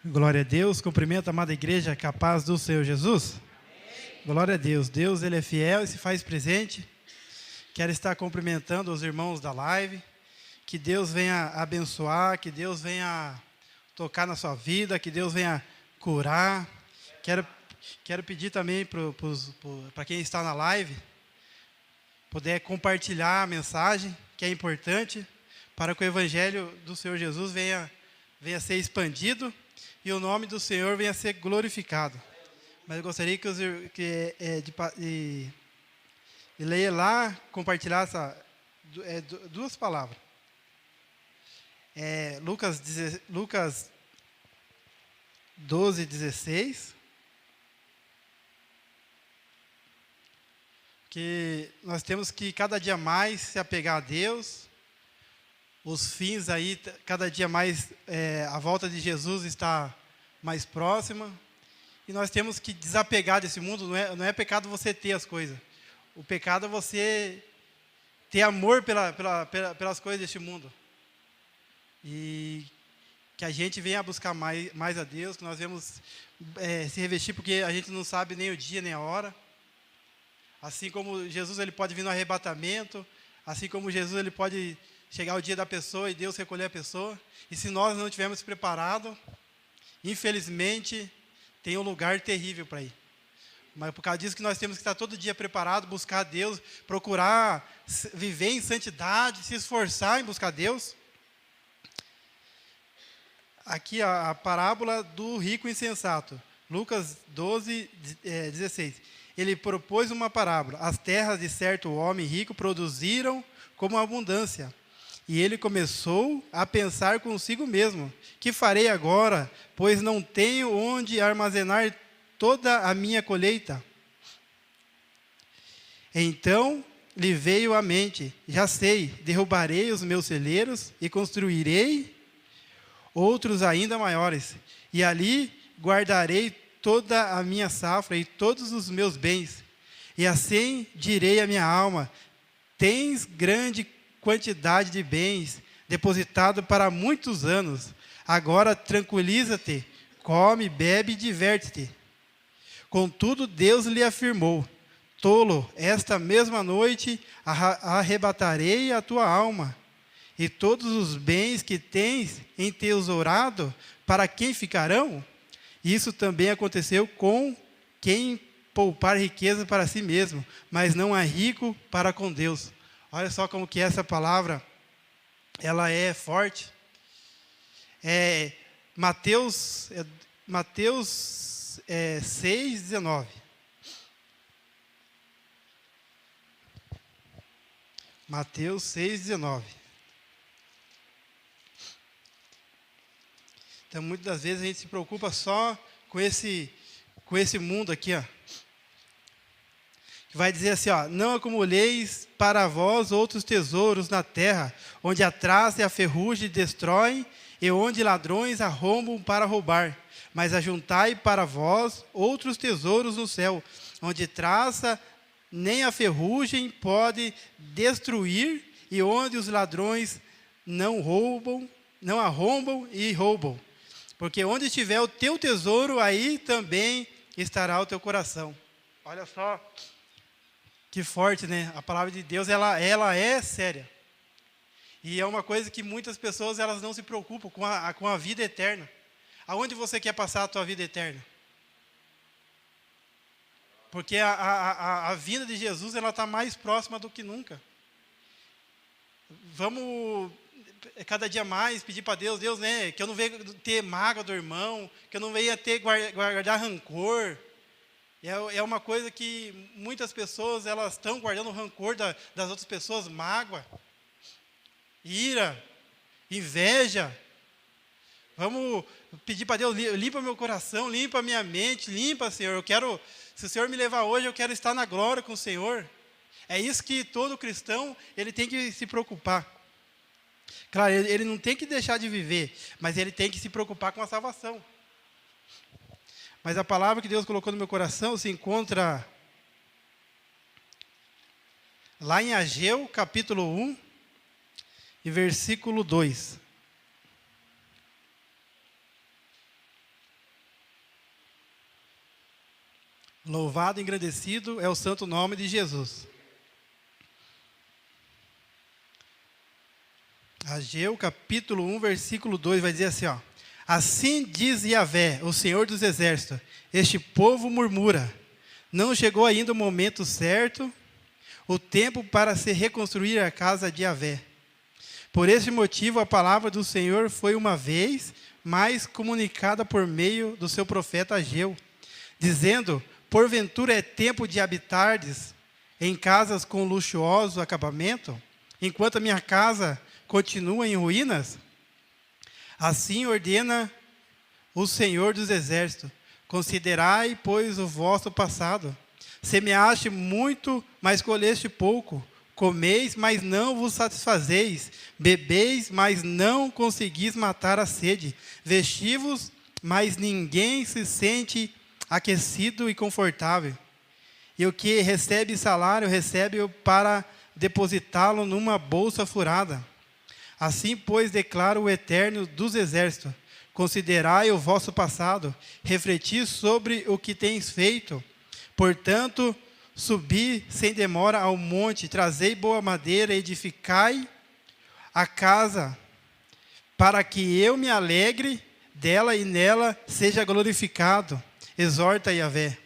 Glória a Deus, cumprimento a amada igreja, que a paz do Senhor Jesus. Amém. Glória a Deus, Deus ele é fiel e se faz presente. Quero estar cumprimentando os irmãos da live, que Deus venha abençoar, que Deus venha tocar na sua vida, que Deus venha curar. Quero pedir também para quem está na live, puder compartilhar a mensagem, que é importante, para que o Evangelho do Senhor Jesus venha ser expandido e o nome do Senhor venha ser glorificado. Mas eu gostaria de ler lá, compartilhar duas palavras. Lucas 12, 16. Que nós temos que cada dia mais se apegar a Deus. Os fins aí, cada dia mais, a volta de Jesus está mais próxima. E nós temos que desapegar desse mundo. Não é pecado você ter as coisas. O pecado é você ter amor pelas coisas deste mundo. E que a gente venha buscar mais a Deus, que nós vamos se revestir, porque a gente não sabe nem o dia nem a hora. Assim como Jesus ele pode vir no arrebatamento, assim como Jesus ele pode chegar o dia da pessoa e Deus recolher a pessoa. E se nós não estivermos preparados, infelizmente, tem um lugar terrível para ir. Mas por causa disso que nós temos que estar todo dia preparados, buscar a Deus, procurar viver em santidade, se esforçar em buscar Deus. Aqui a parábola do rico insensato, Lucas 12, 16. Ele propôs uma parábola. As terras de certo homem rico produziram como abundância. E ele começou a pensar consigo mesmo: que farei agora, pois não tenho onde armazenar toda a minha colheita? Então lhe veio à mente: já sei, derrubarei os meus celeiros e construirei outros ainda maiores. E ali guardarei toda a minha safra e todos os meus bens. E assim direi à minha alma: tens grande quantidade de bens depositado para muitos anos. Agora tranquiliza-te, come, bebe e diverte-te. Contudo, Deus lhe afirmou: tolo, esta mesma noite arrebatarei a tua alma. E todos os bens que tens entesourado, para quem ficarão? Isso também aconteceu com quem poupar riqueza para si mesmo, mas não é rico para com Deus. Olha só como que essa palavra, ela é forte. Mateus 6, 19. Mateus 6, 19. Então, muitas das vezes a gente se preocupa só com esse mundo aqui, ó. Vai dizer assim, ó: não acumuleis para vós outros tesouros na terra, onde a traça e a ferrugem destroem, e onde ladrões arrombam para roubar. Mas ajuntai para vós outros tesouros no céu, onde traça nem a ferrugem pode destruir, e onde os ladrões não arrombam e roubam. Porque onde estiver o teu tesouro, aí também estará o teu coração. Olha só que forte, né? A palavra de Deus, ela é séria. E é uma coisa que muitas pessoas elas não se preocupam com a vida eterna. Aonde você quer passar a tua vida eterna? Porque a vinda de Jesus ela está mais próxima do que nunca. Vamos cada dia mais pedir para Deus, né, que eu não venha ter mágoa do irmão, que eu não venha ter guardar rancor. É uma coisa que muitas pessoas elas estão guardando o rancor das outras pessoas, mágoa, ira, inveja. Vamos pedir para Deus: limpa meu coração, limpa minha mente, limpa, Senhor. Se o Senhor me levar hoje, eu quero estar na glória com o Senhor. É isso que todo cristão ele tem que se preocupar. Claro, ele não tem que deixar de viver, mas ele tem que se preocupar com a salvação. Mas a palavra que Deus colocou no meu coração se encontra lá em Ageu, capítulo 1, e versículo 2. Louvado e engrandecido é o santo nome de Jesus. Ageu, capítulo 1, versículo 2, vai dizer assim, ó. Assim diz Yahvé, o Senhor dos Exércitos, este povo murmura, não chegou ainda o momento certo, o tempo para se reconstruir a casa de Yahvé. Por este motivo, a palavra do Senhor foi uma vez mais comunicada por meio do seu profeta Ageu, dizendo, porventura é tempo de habitardes em casas com luxuoso acabamento, enquanto a minha casa continua em ruínas? Assim ordena o Senhor dos Exércitos, considerai, pois, o vosso passado. Semeaste muito, mas colheste pouco. Comeis, mas não vos satisfazeis. Bebeis, mas não conseguis matar a sede. Vestivos, mas ninguém se sente aquecido e confortável. E o que recebe salário, recebe-o para depositá-lo numa bolsa furada. Assim, pois, declara o Eterno dos Exércitos, considerai o vosso passado, refleti sobre o que tens feito. Portanto, subi sem demora ao monte, trazei boa madeira, edificai a casa, para que eu me alegre dela e nela seja glorificado. Exorta Yahvé.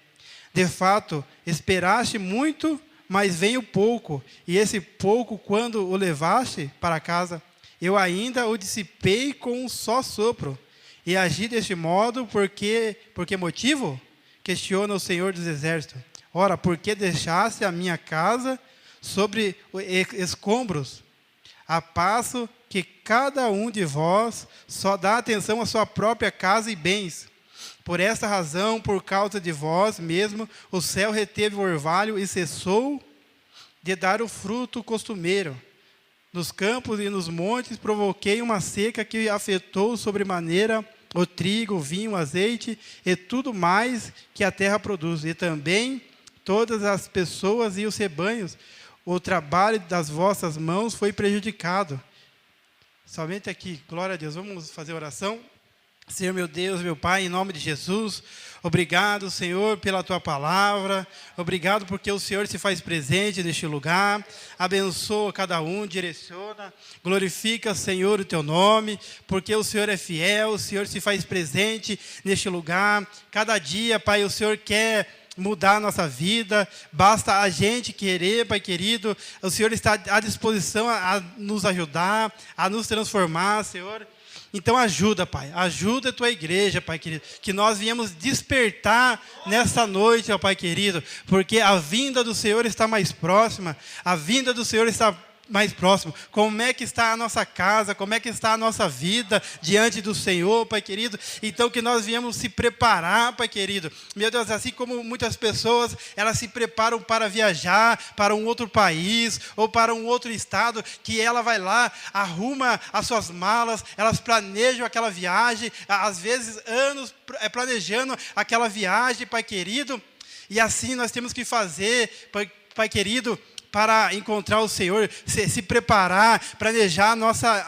De fato, esperaste muito, mas veio pouco, e esse pouco, quando o levaste para casa, eu ainda o dissipei com um só sopro, e agi deste modo, por que motivo? Questiona o Senhor dos Exércitos. Ora, porque deixaste a minha casa sobre escombros, a passo que cada um de vós só dá atenção à sua própria casa e bens. Por esta razão, por causa de vós mesmo, o céu reteve o orvalho e cessou de dar o fruto costumeiro. Nos campos e nos montes provoquei uma seca que afetou sobremaneira o trigo, o vinho, o azeite e tudo mais que a terra produz. E também todas as pessoas e os rebanhos, o trabalho das vossas mãos foi prejudicado. Somente aqui, glória a Deus. Vamos fazer oração. Senhor meu Deus, meu Pai, em nome de Jesus, obrigado, Senhor, pela Tua palavra, obrigado porque o Senhor se faz presente neste lugar, abençoa cada um, direciona, glorifica, Senhor, o Teu nome, porque o Senhor é fiel, o Senhor se faz presente neste lugar, cada dia, Pai, o Senhor quer mudar a nossa vida, basta a gente querer, Pai querido, o Senhor está à disposição a nos ajudar, a nos transformar, Senhor. Então ajuda, Pai, ajuda a Tua igreja, Pai querido, que nós viemos despertar nessa noite, ó Pai querido, porque a vinda do Senhor está mais próxima, a vinda do Senhor está mais próximo. Como é que está a nossa casa, como é que está a nossa vida diante do Senhor, Pai querido? Então que nós viemos se preparar, Pai querido. Meu Deus, assim como muitas pessoas, elas se preparam para viajar para um outro país ou para um outro estado, que ela vai lá, arruma as suas malas, elas planejam aquela viagem, às vezes anos planejando aquela viagem, Pai querido. E assim nós temos que fazer, Pai querido, para encontrar o Senhor, se preparar, planejar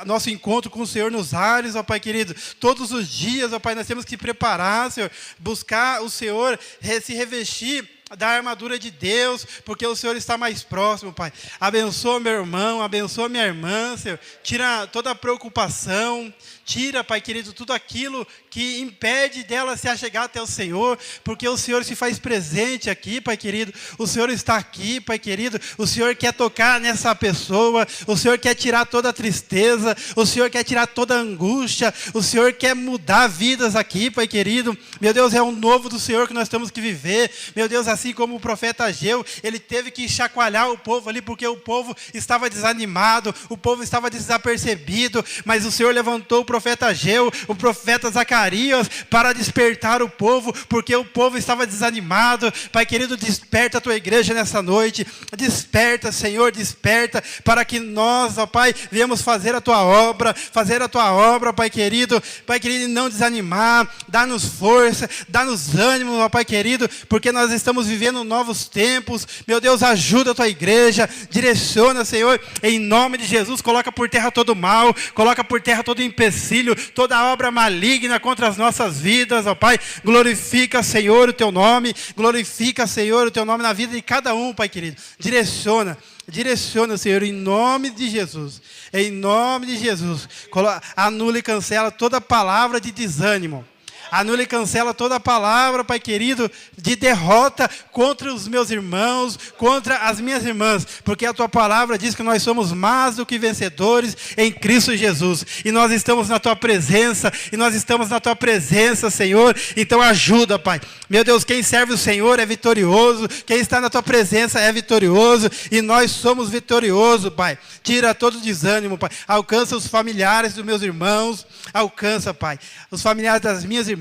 nosso encontro com o Senhor nos ares, ó Pai querido. Todos os dias, ó Pai, nós temos que preparar, Senhor, buscar o Senhor, se revestir da armadura de Deus, porque o Senhor está mais próximo, Pai. Abençoa meu irmão, abençoa minha irmã, Senhor. Tira toda a preocupação, tira, Pai querido, tudo aquilo que impede dela se achegar até o Senhor, porque o Senhor se faz presente aqui, Pai querido. O Senhor está aqui, Pai querido. O Senhor quer tocar nessa pessoa, o Senhor quer tirar toda a tristeza, o Senhor quer tirar toda a angústia, o Senhor quer mudar vidas aqui, Pai querido. Meu Deus, é um novo do Senhor que nós temos que viver. Meu Deus, assim como o profeta Ageu, ele teve que chacoalhar o povo ali, porque o povo estava desanimado, o povo estava desapercebido, mas o Senhor levantou o profeta Ageu, o profeta Zacarias, para despertar o povo, porque o povo estava desanimado. Pai querido, desperta a tua igreja nessa noite, desperta, Senhor, desperta, para que nós, ó Pai, viemos fazer a tua obra, Pai querido, e não desanimar. Dá-nos força, dá-nos ânimo, ó Pai querido, porque nós estamos vivendo novos tempos. Meu Deus, ajuda a tua igreja, direciona, Senhor, em nome de Jesus. Coloca por terra todo mal, coloca por terra todo empecilho, empecilho, toda obra maligna contra as nossas vidas, ó Pai. Glorifica, Senhor, o Teu nome. Glorifica, Senhor, o Teu nome na vida de cada um, Pai querido. Direciona, Senhor, em nome de Jesus. Em nome de Jesus. Anula e cancela toda palavra de desânimo. Anula e cancela toda palavra, Pai querido, de derrota contra os meus irmãos, contra as minhas irmãs. Porque a Tua palavra diz que nós somos mais do que vencedores em Cristo Jesus. E nós estamos na Tua presença, Senhor. Então ajuda, Pai. Meu Deus, quem serve o Senhor é vitorioso. Quem está na Tua presença é vitorioso. E nós somos vitoriosos, Pai. Tira todo desânimo, Pai. Alcança os familiares dos meus irmãos. Alcança, Pai, os familiares das minhas irmãs.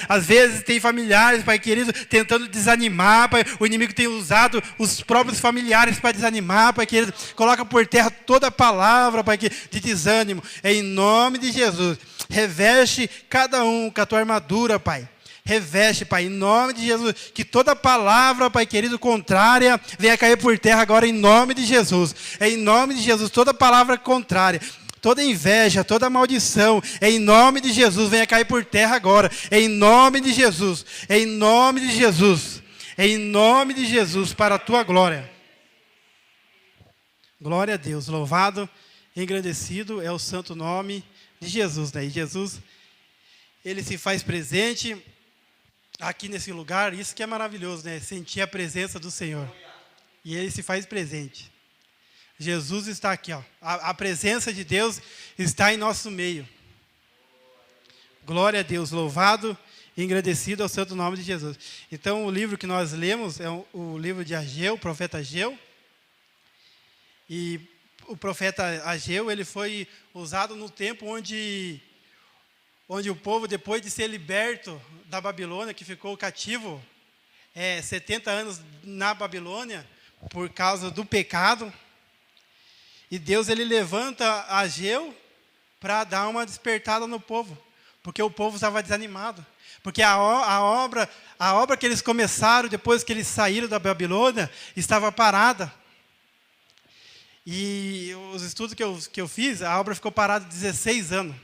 Às vezes tem familiares, Pai querido, tentando desanimar, Pai. O inimigo tem usado os próprios familiares para desanimar, Pai querido. Coloca por terra toda a palavra, Pai querido, de desânimo. Em nome de Jesus. Reveste cada um com a Tua armadura, Pai. Reveste, Pai, em nome de Jesus. Que toda palavra, Pai querido, contrária, venha cair por terra agora em nome de Jesus. Em nome de Jesus, toda palavra contrária, toda inveja, toda maldição, em nome de Jesus, venha cair por terra agora. Em nome de Jesus, em nome de Jesus, em nome de Jesus, para a Tua glória. Glória a Deus, louvado, engrandecido é o santo nome de Jesus, né? E Jesus, Ele se faz presente aqui nesse lugar, isso que é maravilhoso, né? Sentir a presença do Senhor. E Ele se faz presente. Jesus está aqui, ó. A presença de Deus está em nosso meio. Glória a Deus, louvado e engrandecido ao santo nome de Jesus. Então, o livro que nós lemos é o livro de Ageu, o profeta Ageu. E o profeta Ageu, ele foi usado no tempo onde o povo, depois de ser liberto da Babilônia, que ficou cativo 70 anos na Babilônia, por causa do pecado. E Deus, ele levanta Ageu para dar uma despertada no povo, porque o povo estava desanimado. Porque a obra que eles começaram depois que eles saíram da Babilônia estava parada. E os estudos que eu fiz, a obra ficou parada 16 anos.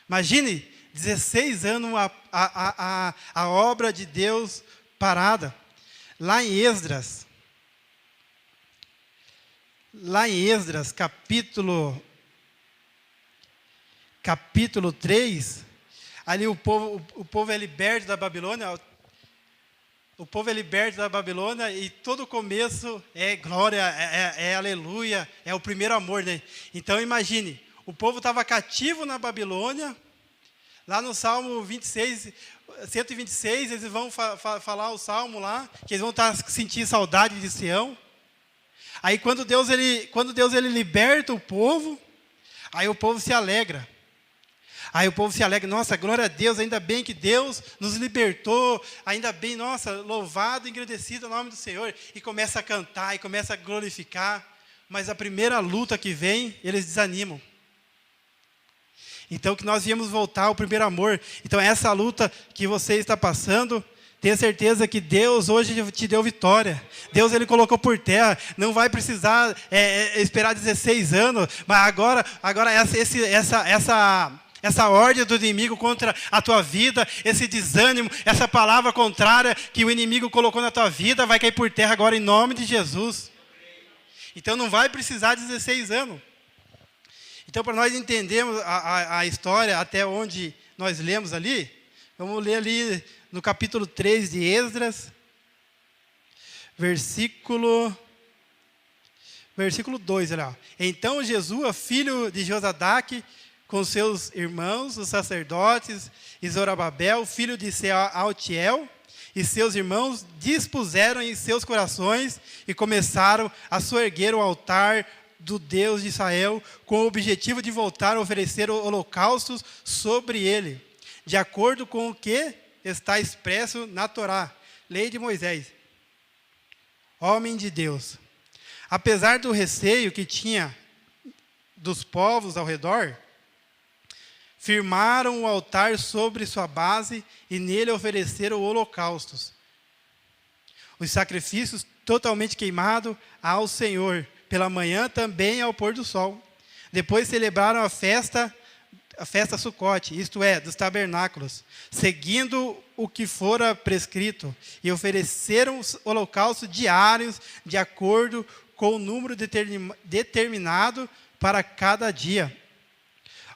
Imagine, 16 anos a obra de Deus parada. Lá em Esdras, capítulo 3, ali o povo é liberto da Babilônia. O povo é liberto da Babilônia e todo o começo é glória, é aleluia, é o primeiro amor, né? Então imagine, o povo estava cativo na Babilônia. Lá no Salmo 126, eles vão falar o Salmo lá, que eles vão sentir saudade de Sião. Aí quando Deus ele liberta o povo, aí o povo se alegra. Nossa, glória a Deus, ainda bem que Deus nos libertou, ainda bem, nossa, louvado e engrandecido o nome do Senhor. E começa a cantar, e começa a glorificar. Mas a primeira luta que vem, eles desanimam. Então, que nós viemos voltar ao primeiro amor. Então, essa luta que você está passando, tenha certeza que Deus hoje te deu vitória. Deus, ele colocou por terra. Não vai precisar esperar 16 anos. Mas agora essa ordem do inimigo contra a tua vida, esse desânimo, essa palavra contrária que o inimigo colocou na tua vida, vai cair por terra agora em nome de Jesus. Então, não vai precisar 16 anos. Então, para nós entendermos a história até onde nós lemos ali, vamos ler ali no capítulo 3 de Esdras, versículo 2, olha lá. Então Jesua, filho de Josadaque, com seus irmãos, os sacerdotes, e Zorobabel, filho de Sealtiel, e seus irmãos, dispuseram em seus corações e começaram a soerguer o altar do Deus de Israel, com o objetivo de voltar a oferecer holocaustos sobre ele, de acordo com o que está expresso na Torá, lei de Moisés. Homem de Deus, apesar do receio que tinha dos povos ao redor, firmaram o altar sobre sua base e nele ofereceram holocaustos. Os sacrifícios totalmente queimados ao Senhor, pela manhã também ao pôr do sol. Depois celebraram a festa a festa Sucote, isto é, dos tabernáculos, seguindo o que fora prescrito, e ofereceram os holocaustos diários de acordo com o número determinado para cada dia.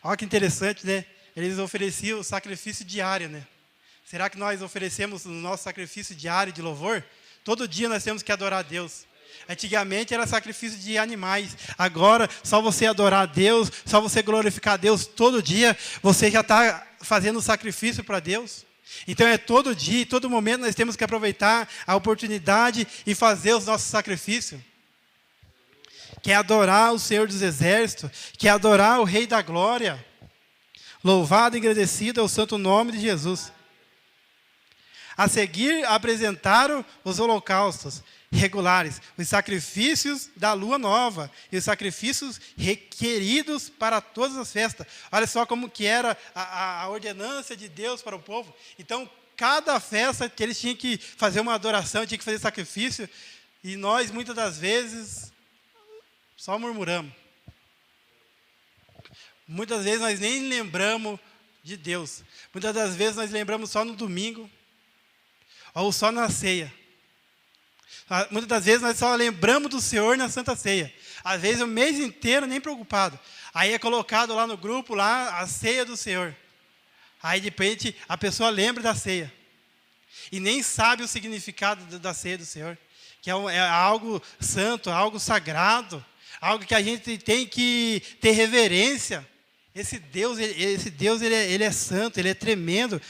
Olha que interessante, né? Eles ofereciam o sacrifício diário, né? Será que nós oferecemos o nosso sacrifício diário de louvor? Todo dia nós temos que adorar a Deus. Antigamente era sacrifício de animais. Agora, só você adorar a Deus, só você glorificar a Deus todo dia, você já está fazendo sacrifício para Deus. Então é todo dia, todo momento nós temos que aproveitar a oportunidade e fazer os nossos sacrifícios. Que é adorar o Senhor dos Exércitos, que é adorar o Rei da Glória. Louvado e agradecido é o santo nome de Jesus. A seguir, apresentaram os holocaustos regulares, os sacrifícios da lua nova e os sacrifícios requeridos para todas as festas. Olha só como que era a ordenança de Deus para o povo. Então, cada festa que eles tinham que fazer uma adoração, tinham que fazer sacrifício, e nós, muitas das vezes, só murmuramos. Muitas vezes nós nem lembramos de Deus. Muitas das vezes nós lembramos só no domingo, ou só na ceia. Muitas das vezes nós só lembramos do Senhor na Santa Ceia. Às vezes o mês inteiro nem preocupado. Aí é colocado lá no grupo, lá, a ceia do Senhor. Aí de repente a pessoa lembra da ceia. E nem sabe o significado da ceia do Senhor. Que é algo santo, algo sagrado. Algo que a gente tem que ter reverência. Esse Deus ele é santo, ele é tremendo.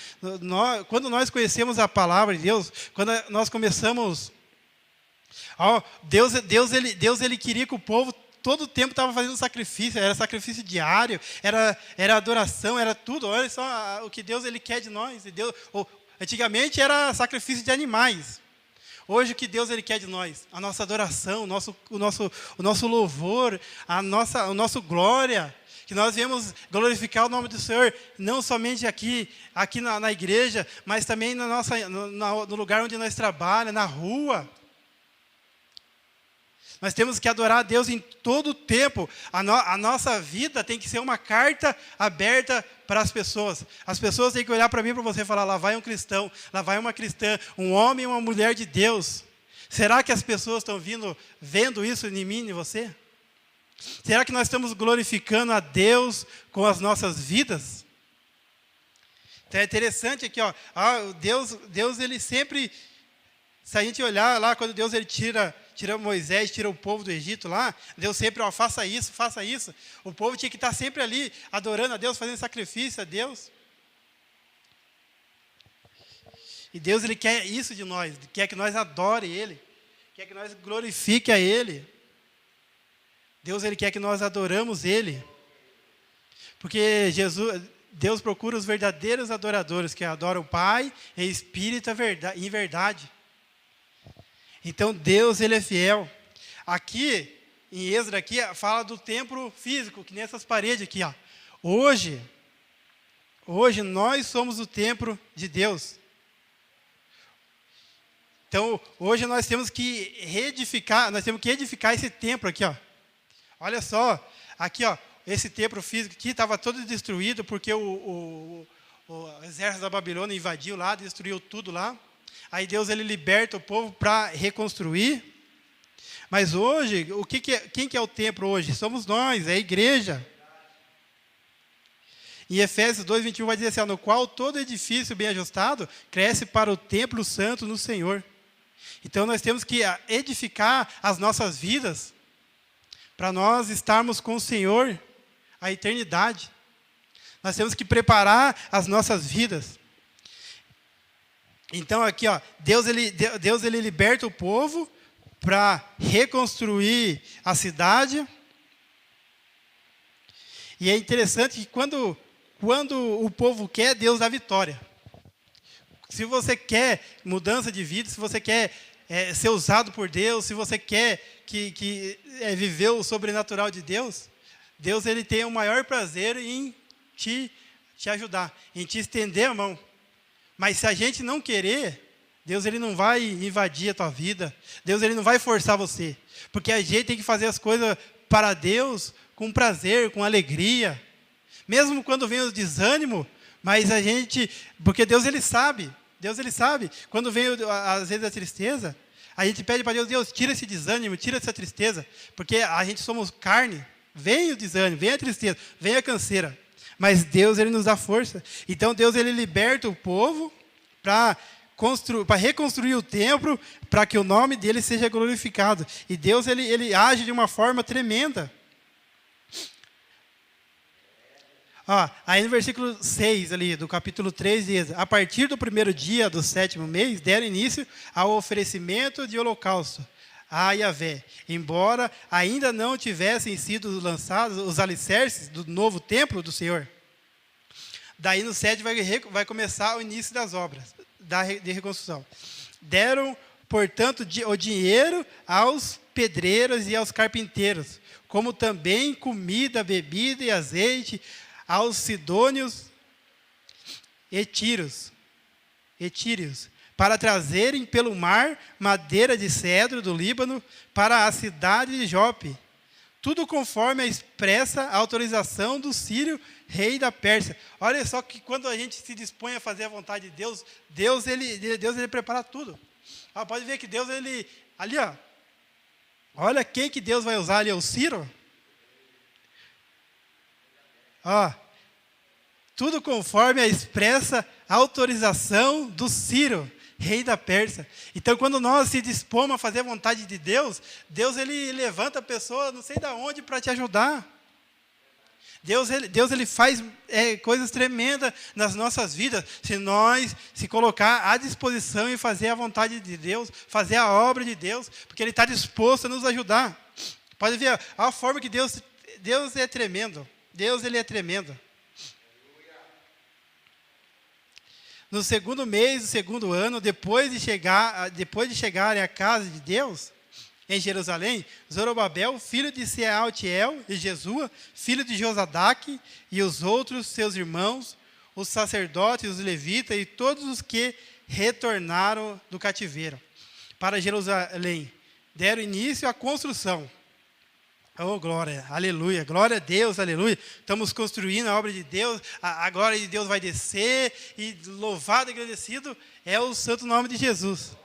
Quando nós conhecemos a palavra de Deus, quando nós começamos... Deus ele queria que o povo todo o tempo estava fazendo sacrifício, era sacrifício diário, era adoração, era tudo. Olha só o que Deus ele quer de nós. Antigamente era sacrifício de animais. Hoje o que Deus ele quer de nós? A nossa adoração, o nosso louvor, o nosso glória. Que nós viemos glorificar o nome do Senhor, não somente aqui na igreja, mas também no lugar onde nós trabalhamos, na rua. Nós temos que adorar a Deus em todo o tempo. A nossa vida tem que ser uma carta aberta para as pessoas. As pessoas têm que olhar para mim e para você e falar, lá vai um cristão, lá vai uma cristã, um homem e uma mulher de Deus. Será que as pessoas estão vendo isso em mim e em você? Será que nós estamos glorificando a Deus com as nossas vidas? Então é interessante aqui, Deus ele sempre, se a gente olhar lá, quando Deus ele tira Moisés, tira o povo do Egito lá, Deus sempre, faça isso, faça isso. O povo tinha que estar sempre ali, adorando a Deus, fazendo sacrifício a Deus. E Deus ele quer isso de nós, quer que nós adore Ele, quer que nós glorifique a Ele. Deus ele quer que nós adoramos Ele. Porque Deus procura os verdadeiros adoradores, que adoram o Pai em espírito e em verdade. Então Deus ele é fiel. Aqui, em Êxodo, aqui, fala do templo físico, que nessas paredes aqui. Hoje nós somos o templo de Deus. Então, hoje nós temos que edificar esse templo aqui, Olha só, aqui, esse templo físico aqui estava todo destruído porque o exército da Babilônia invadiu lá, destruiu tudo lá. Aí Deus ele liberta o povo para reconstruir. Mas hoje, quem que é o templo hoje? Somos nós, é a igreja. Em Efésios 2:21 vai dizer assim, no qual todo edifício bem ajustado cresce para o templo santo no Senhor. Então nós temos que edificar as nossas vidas para nós estarmos com o Senhor a eternidade. Nós temos que preparar as nossas vidas. Então aqui, Deus ele liberta o povo para reconstruir a cidade. E é interessante que quando o povo quer, Deus dá vitória. Se você quer mudança de vida, se você quer ser usado por Deus, se você quer viver o sobrenatural de Deus, Deus ele tem o maior prazer em te ajudar, em te estender a mão. Mas se a gente não querer, Deus ele não vai invadir a tua vida, Deus ele não vai forçar você, porque a gente tem que fazer as coisas para Deus com prazer, com alegria. mesmo quando vem o desânimo, mas a gente, porque Deus ele sabe, quando vem às vezes a tristeza, a gente pede para Deus, Deus, tira esse desânimo, tira essa tristeza, porque a gente somos carne, vem o desânimo, vem a tristeza, vem a canseira, mas Deus ele nos dá força. Então Deus ele liberta o povo para reconstruir o templo, para que o nome dele seja glorificado. E Deus ele age de uma forma tremenda. Aí no versículo 6 ali, do capítulo 3, diz: a partir do primeiro dia do 7º mês, deram início ao oferecimento de holocausto a Yahvé, embora ainda não tivessem sido lançados os alicerces do novo templo do Senhor. Daí no 7 vai começar o início das obras de reconstrução. Deram, portanto, o dinheiro aos pedreiros e aos carpinteiros, como também comida, bebida e azeite aos sidônios e tírios, para trazerem pelo mar madeira de cedro do Líbano para a cidade de Jope, tudo conforme a expressa autorização do Sírio, rei da Pérsia. Olha só que quando a gente se dispõe a fazer a vontade de Deus, Deus ele prepara tudo. Pode ver que Deus, ele, ali, olha quem que Deus vai usar ali, é o Ciro. Tudo conforme a expressa autorização do Ciro, rei da Pérsia. Então, quando nós se dispomos a fazer a vontade de Deus, Deus ele levanta a pessoa, não sei de onde, para te ajudar. Deus ele faz coisas tremendas nas nossas vidas, se nós se colocar à disposição e fazer a vontade de Deus, fazer a obra de Deus, porque Ele está disposto a nos ajudar. Pode ver a forma que Deus é tremendo. Deus ele é tremendo. No 2º mês do 2º ano, depois de chegarem à casa de Deus, em Jerusalém, Zorobabel, filho de Sealtiel, e Jesua, filho de Josadaque, e os outros seus irmãos, os sacerdotes, os levitas, e todos os que retornaram do cativeiro para Jerusalém, deram início à construção. Oh, glória, aleluia, glória a Deus, aleluia. Estamos construindo a obra de Deus, a glória de Deus vai descer, e louvado e agradecido é o santo nome de Jesus.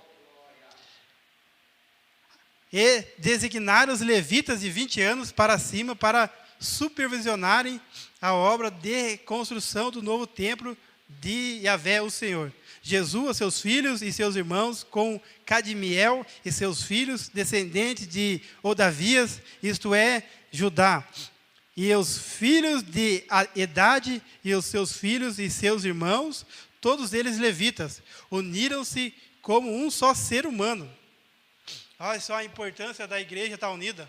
E designaram os levitas de 20 anos para cima para supervisionarem a obra de construção do novo templo de Yahvé, o Senhor. Jesus, seus filhos e seus irmãos, com Cadmiel e seus filhos, descendentes de Odavias, isto é, Judá. E os filhos de Edade e os seus filhos e seus irmãos, todos eles levitas, uniram-se como um só ser humano. Olha só a importância da igreja estar unida,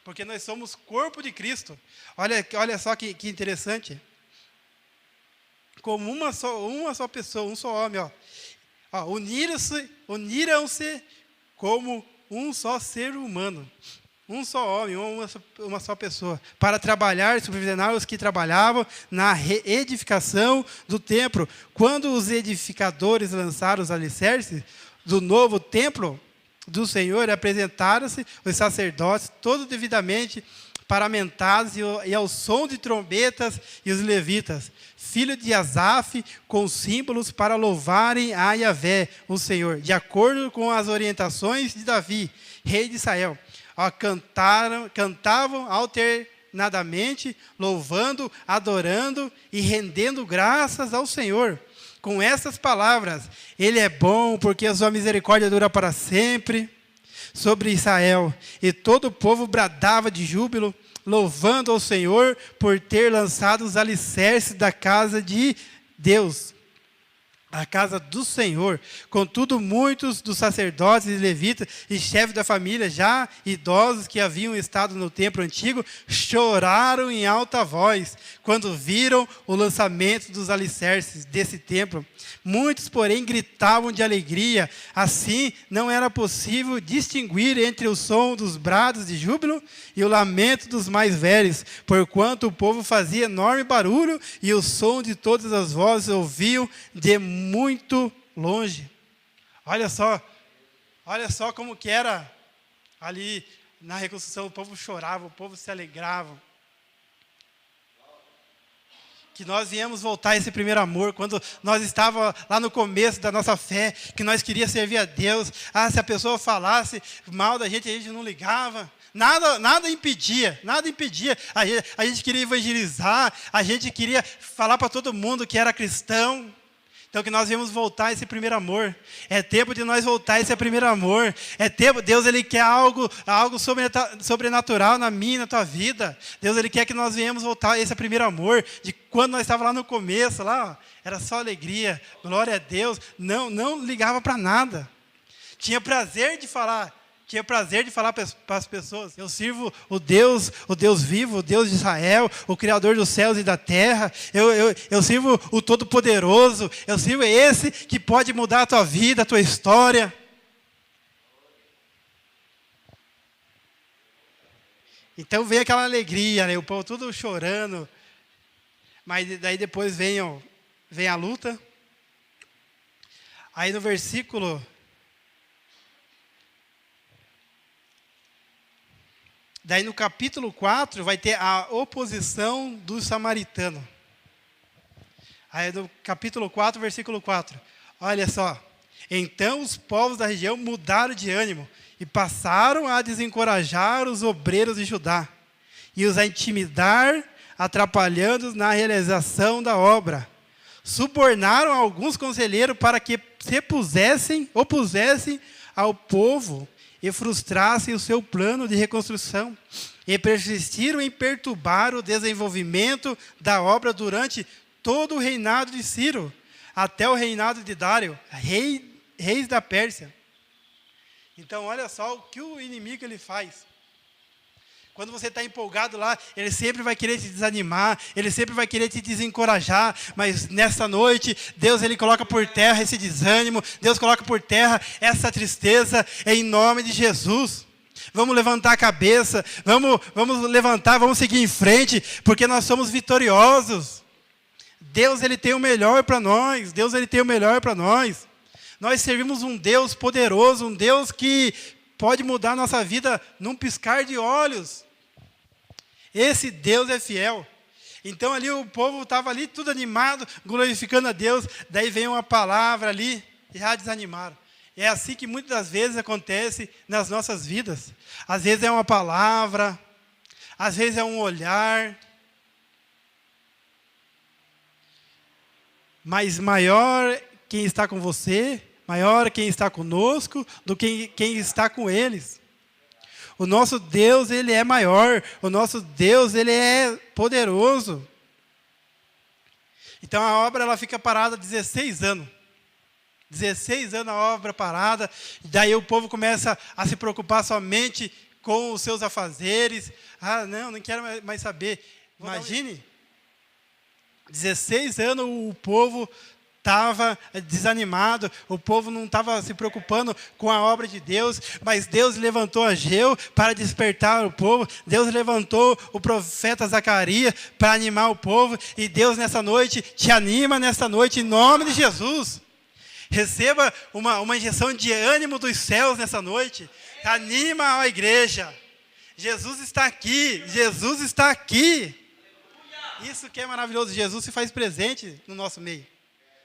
porque nós somos corpo de Cristo. Olha só que interessante. Como uma só pessoa, um só homem, uniram-se como um só ser humano, um só homem, uma só pessoa, para trabalhar e supervisionar os que trabalhavam na reedificação do templo. Quando os edificadores lançaram os alicerces do novo templo do Senhor, apresentaram-se os sacerdotes, todos devidamente paramentados, e ao som de trombetas, e os levitas, filho de Asaf, com símbolos para louvarem a Yahvé, o Senhor, de acordo com as orientações de Davi, rei de Israel. Cantavam alternadamente, louvando, adorando e rendendo graças ao Senhor, com essas palavras: Ele é bom, porque a sua misericórdia dura para sempre sobre Israel. E todo o povo bradava de júbilo, louvando ao Senhor por ter lançado os alicerces da casa de Deus, a casa do Senhor. Contudo, muitos dos sacerdotes e levitas e chefes da família, já idosos que haviam estado no templo antigo, choraram em alta voz quando viram o lançamento dos alicerces desse templo. Muitos, porém, gritavam de alegria. Assim, não era possível distinguir entre o som dos brados de júbilo e o lamento dos mais velhos, porquanto o povo fazia enorme barulho e o som de todas as vozes ouviam de muito longe. Olha só como que era ali na reconstrução. O povo chorava, o povo se alegrava. que nós viemos voltar a esse primeiro amor, quando nós estávamos lá no começo da nossa fé, que nós queríamos servir a Deus. Se a pessoa falasse mal da gente, a gente não ligava. Nada impedia. A gente queria evangelizar, a gente queria falar para todo mundo que era cristão. Então, que nós viemos voltar a esse primeiro amor. É tempo de nós voltar a esse primeiro amor. É tempo, Deus, Ele quer algo sobrenatural na minha, na tua vida. Deus, Ele quer que nós venhamos voltar a esse primeiro amor. De quando nós estávamos lá no começo, lá, ó, era só alegria, glória a Deus. Não ligava para nada. Tinha prazer de falar para as pessoas. Eu sirvo o Deus vivo, o Deus de Israel, o Criador dos céus e da terra. Eu sirvo o Todo-Poderoso. Eu sirvo esse que pode mudar a tua vida, a tua história. Então vem aquela alegria, né? O povo tudo chorando. Mas daí depois vem a luta. Aí no versículo... Daí no capítulo 4 vai ter a oposição do samaritano. Aí no capítulo 4, versículo 4. Olha só. Então os povos da região mudaram de ânimo e passaram a desencorajar os obreiros de Judá e os a intimidar, atrapalhando-os na realização da obra. Subornaram alguns conselheiros para que se opusessem ao povo e frustrassem o seu plano de reconstrução, e persistiram em perturbar o desenvolvimento da obra durante todo o reinado de Ciro, até o reinado de Dário, reis da Pérsia. Então, olha só o que o inimigo ele faz. Quando você está empolgado lá, ele sempre vai querer te desanimar, ele sempre vai querer te desencorajar, mas nessa noite, Deus ele coloca por terra esse desânimo, Deus coloca por terra essa tristeza, em nome de Jesus. Vamos levantar a cabeça, vamos levantar, vamos seguir em frente, porque nós somos vitoriosos. Deus ele tem o melhor para nós, Nós servimos um Deus poderoso, um Deus que pode mudar a nossa vida num piscar de olhos. Esse Deus é fiel. Então ali o povo estava ali tudo animado, glorificando a Deus. Daí vem uma palavra ali e já desanimaram. É assim que muitas das vezes acontece nas nossas vidas. Às vezes é uma palavra, às vezes é um olhar. Mas maior quem está com você, maior quem está conosco do que quem está com eles. O nosso Deus, Ele é maior. O nosso Deus, Ele é poderoso. Então a obra ela fica parada 16 anos. 16 anos a obra parada. Daí o povo começa a se preocupar somente com os seus afazeres. Não quero mais saber. Imagine, 16 anos o povo estava desanimado, o povo não estava se preocupando com a obra de Deus, mas Deus levantou Ageu para despertar o povo, Deus levantou o profeta Zacarias para animar o povo, e Deus nessa noite te anima nessa noite em nome de Jesus. Receba uma injeção de ânimo dos céus nessa noite, anima a igreja. Jesus está aqui, Jesus está aqui. Isso que é maravilhoso, Jesus se faz presente no nosso meio.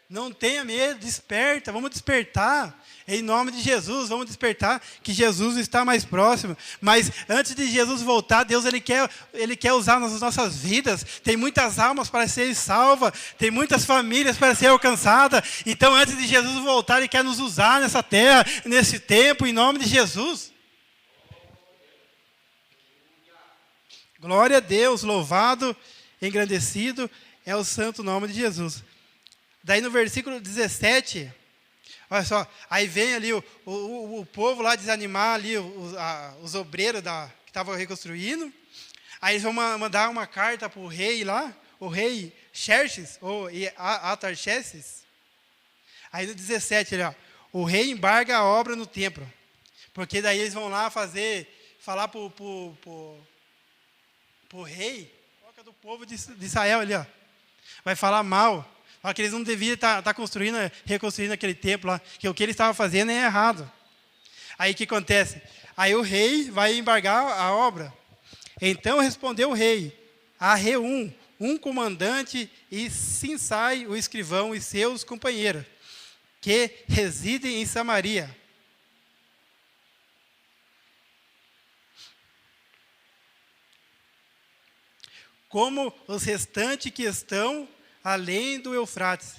Não tenha medo, desperta, vamos despertar, em nome de Jesus, vamos despertar, que Jesus está mais próximo. Mas antes de Jesus voltar, Deus Ele quer usar nas nossas vidas. Tem muitas almas para serem salvas, tem muitas famílias para serem alcançadas. Então antes de Jesus voltar, Ele quer nos usar nessa terra, nesse tempo, em nome de Jesus. Glória a Deus, louvado, engrandecido é o santo nome de Jesus. Daí no versículo 17, olha só, aí vem ali o povo lá desanimar ali, os obreiros que estavam reconstruindo. Aí eles vão mandar uma carta para o rei lá, o rei Xerxes, ou Atarxerxes. Aí no 17, o rei embarga a obra no templo, porque daí eles vão lá falar para o rei, do povo de Israel ali, vai falar mal. Fala que eles não deviam estar reconstruindo aquele templo lá, que o que eles estavam fazendo é errado. Aí o que acontece? Aí o rei vai embargar a obra. Então respondeu o rei a Reum, um comandante, e Sinsai, o escrivão, e seus companheiros, que residem em Samaria. Como os restantes que estão além do Eufrates.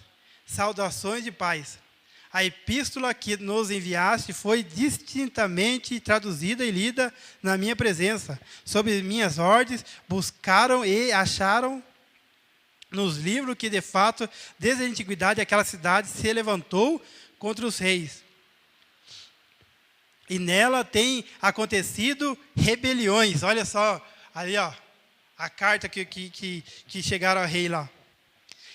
Saudações de paz. A epístola que nos enviaste foi distintamente traduzida e lida na minha presença. Sob minhas ordens, buscaram e acharam nos livros que, de fato, desde a antiguidade, aquela cidade se levantou contra os reis. E nela tem acontecido rebeliões. Olha só, ali, ó, a carta que chegaram ao rei lá.